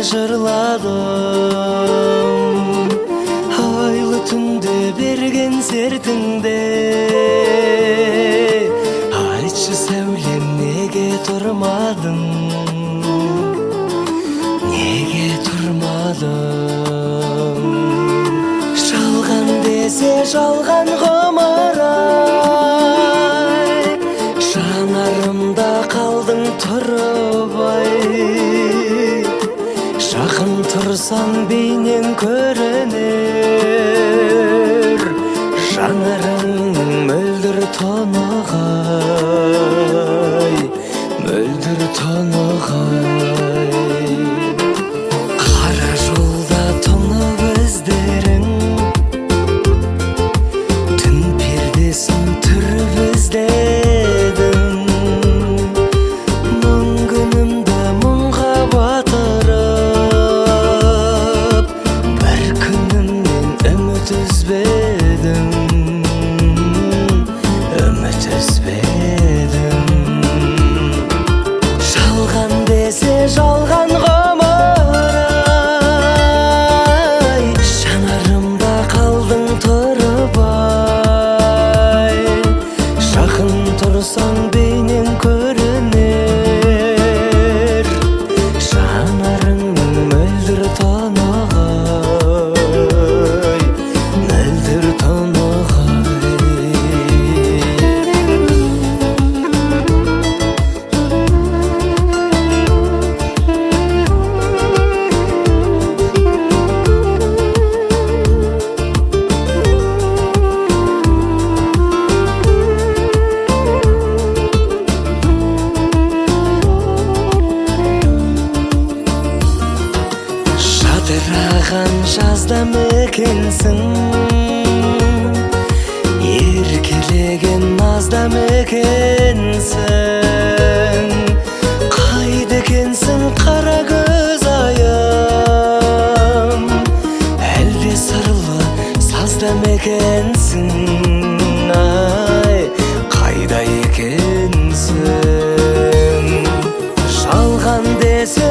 жырладым. Айлы түнде берген сертіңде, айтшы сәулем, неге тұрмадың, неге тұрмадың? Жалған десе жалған ғұмыр-ай, жанарымда қалдың тұрбай. Жақын тұрсаң бейнең көрінер, жанарың мөлдір тонығай, мөлдір тонығай. Қара жолда тоңып іздерің, түн пердесін түріп іздедің. Мұң күнімді мұңға батырып, бір күнімнен үміт үзбедің, үміт үзбедің. Жалған десе жалған ғұмыр-ай, жанарымда қалдың тұрбай. Жақын тұрсаң бейнең көрінер, жанарыңның мөлдір тонығай, мөлдір тонығай. Жадыраған жазда мекенсің, еркелеген назда мекенсің. Қайда екенсің қара көз айым, әлде сырлы сазда мекенсің? Ай, қайда екенсің? Жалған десе